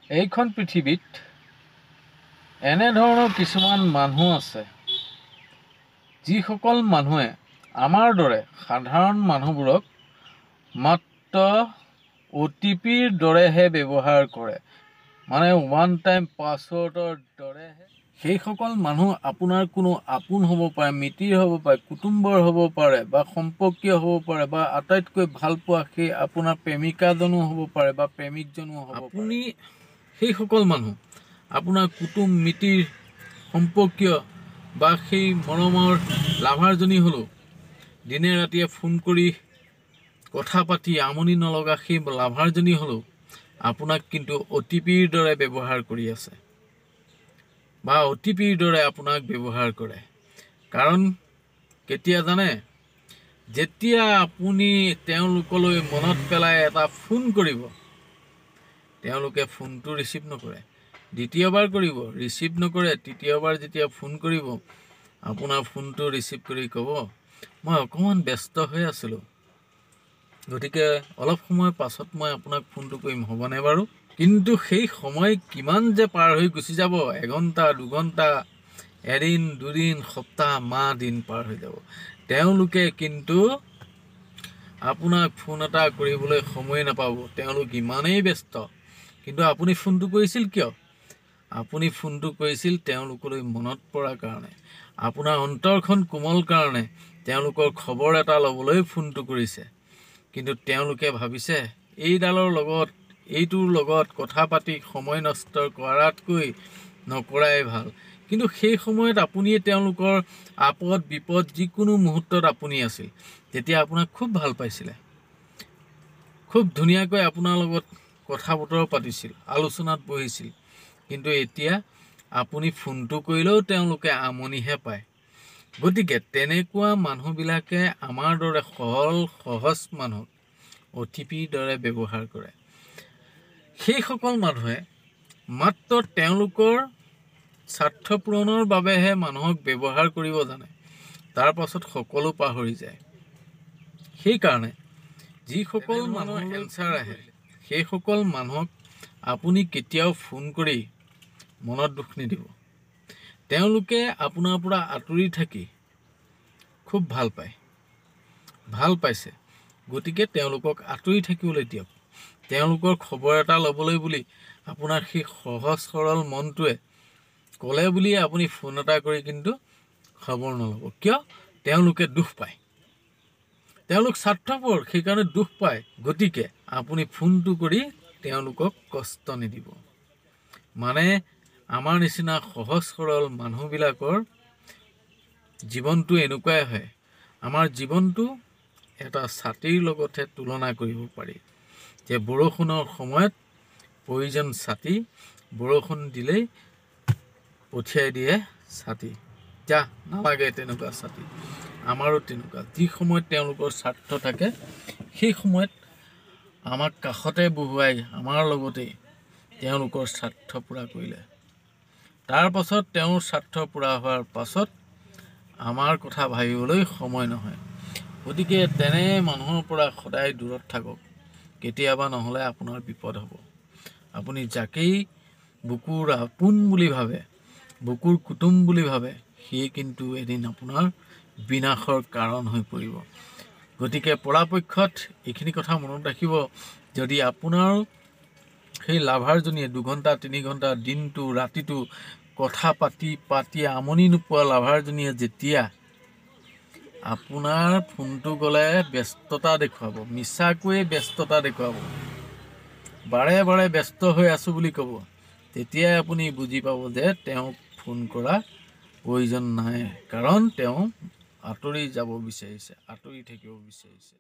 এইখন পৃথিৱীত এনেধৰণৰ কিছুমান মানুহ আছে যিসকল মানুহে আমাৰ দৰে সাধাৰণ মানুহবোৰক মাত্ৰ OTPৰ দৰেহে ব্যৱহাৰ কৰে, মানে ওৱান টাইম পাছৱৰ্ডৰ দৰেহে। সেইসকল মানুহ আপোনাৰ কোনো আপোন হ'ব পাৰে, মিতিৰ হ'ব পাৰে, কুটুম্বৰ হ'ব পাৰে বা সম্পৰ্কীয় হ'ব পাৰে বা আটাইতকৈ ভাল পোৱা সেই আপোনাৰ প্ৰেমিকাজনো হ'ব পাৰে বা প্ৰেমিকজনো হ'ব পাৰে। আপুনি সেইসকল মানুহ আপোনাৰ কুটুম মিতিৰ সম্পৰ্কীয় বা সেই মৰমৰ লাভাৰজনী হ'লেও দিনে ৰাতিয়ে ফোন কৰি কথা পাতি আমনি নলগা সেই লাভাৰজনী হ'লেও আপোনাক কিন্তু OTPৰ দৰে ব্যৱহাৰ কৰি আছে বা OTPৰ দৰে আপোনাক ব্যৱহাৰ কৰে। কাৰণ কেতিয়া জানে, যেতিয়া আপুনি তেওঁলোকলৈ মনত পেলাই এটা ফোন কৰিব, তেওঁলোকে ফোনটো ৰিচিভ নকৰে, দ্বিতীয়বাৰ কৰিব ৰিচিভ নকৰে, তৃতীয়বাৰ যেতিয়া ফোন কৰিব আপোনাৰ ফোনটো ৰিচিভ কৰি ক'ব, মই অকণমান ব্যস্ত হৈ আছিলোঁ, গতিকে অলপ সময় পাছত মই আপোনাক ফোনটো কৰিম, হ'বনে বাৰু? কিন্তু সেই সময় কিমান যে পাৰ হৈ গুচি যাব, এঘণ্টা দুঘণ্টা, এদিন দুদিন, সপ্তাহ মাহ দিন পাৰ হৈ যাব, তেওঁলোকে কিন্তু আপোনাক ফোন এটা কৰিবলৈ সময় নাপাব, তেওঁলোক ইমানেই ব্যস্ত। কিন্তু আপুনি ফোনটো কৰিছিল কিয়? আপুনি ফোনটো কৰিছিল তেওঁলোকলৈ মনত পৰাৰ কাৰণে, আপোনাৰ অন্তৰখন কোমল কাৰণে তেওঁলোকৰ খবৰ এটা ল'বলৈ ফোনটো কৰিছে। কিন্তু তেওঁলোকে ভাবিছে এইটোৰ লগত কথা পাতি সময় নষ্ট কৰাতকৈ নকৰাই ভাল। কিন্তু সেই সময়ত আপুনি তেওঁলোকৰ আপদ বিপদ যিকোনো মুহূৰ্তত আপুনি আছিল, তেতিয়া আপোনাক খুব ভাল পাইছিলে, খুব ধুনীয়াকৈ আপোনাৰ লগত কথা বতৰা পাতিছিল, আলোচনাত বহিছিল। কিন্তু এতিয়া আপুনি ফোনটো কৰিলেও তেওঁলোকে আমনিহে পায়। গতিকে তেনেকুৱা মানুহবিলাকে আমাৰ দৰে সহজ মানুহক OTPৰ দৰে ব্যৱহাৰ কৰে। সেইসকল মানুহে মাত্ৰ তেওঁলোকৰ স্বাৰ্থ পূৰণৰ বাবেহে মানুহক ব্যৱহাৰ কৰিব জানে, তাৰ পাছত সকলো পাহৰি যায়। সেইকাৰণে যিসকল মানুহৰ এনচাৰ আহে, সেইসকল মানুহক আপুনি কেতিয়াও ফোন কৰি মনত দুখ নিদিব। তেওঁলোকে আপোনাৰ পৰা আঁতৰি থাকি খুব ভাল পাইছে, গতিকে তেওঁলোকক আঁতৰি থাকিবলৈ দিয়ক। তেওঁলোকৰ খবৰ এটা ল'বলৈ বুলি আপোনাৰ সেই সহজ সৰল মনটোৱে ক'লে বুলিয়ে আপুনি ফোন এটা কৰি কিন্তু খবৰ নল'ব। কিয়? তেওঁলোকে দুখ পায়, তেওঁলোক স্বাৰ্থপৰ, সেইকাৰণে দুখ পায়। গতিকে আপুনি ফোনটো কৰি তেওঁলোকক কষ্ট নিদিব। মানে আমাৰ নিচিনা সহজ সৰল মানুহবিলাকৰ জীৱনটো এনেকুৱাই হয়। আমাৰ জীৱনটো এটা ছাতিৰ লগতহে তুলনা কৰিব পাৰি, যে বৰষুণৰ সময়ত প্ৰয়োজন ছাতি, বৰষুণ দিলেই পঠিয়াই দিয়ে ছাতি, যা নালাগে তেনেকুৱা ছাতি। আমাৰো তেনেকুৱা, যি সময়ত তেওঁলোকৰ স্বাৰ্থ থাকে সেই সময়ত আমাক কাষতে বহুৱাই আমাৰ লগতেই তেওঁলোকৰ স্বাৰ্থ পূৰা কৰিলে, তাৰ পাছত তেওঁৰ স্বাৰ্থ পূৰা হোৱাৰ পাছত আমাৰ কথা ভাবিবলৈ সময় নহয়। গতিকে তেনে মানুহৰ পৰা সদায় দূৰত থাকক, কেতিয়াবা নহ'লে আপোনাৰ বিপদ হ'ব। আপুনি যাকেই বুকুৰ আপোন বুলি ভাবে, বুকুৰ কুটুম বুলি ভাবে, সিয়ে কিন্তু এদিন আপোনাৰ বিনাশৰ কাৰণ হৈ পৰিব। গতিকে পৰাপক্ষত এইখিনি কথা মনত ৰাখিব, যদি আপোনাৰ সেই লাভাৰজনীয়ে 2 ঘণ্টা 3 ঘণ্টা দিনটো ৰাতিটো কথা পাতি আমনি নোপোৱা লাভাৰজনীয়ে যেতিয়া আপোনাৰ ফোনটো গ'লে ব্যস্ততা দেখুৱাব, মিছাকৈয়ে ব্যস্ততা দেখুৱাব, বাৰে বাৰে ব্যস্ত হৈ আছোঁ বুলি ক'ব, তেতিয়াই আপুনি বুজি পাব যে তেওঁক ফোন কৰা প্ৰয়োজন নাই, কাৰণ তেওঁ আঁতৰি যাব বিচাৰিছে, আঁতৰি থাকিব বিচাৰিছে।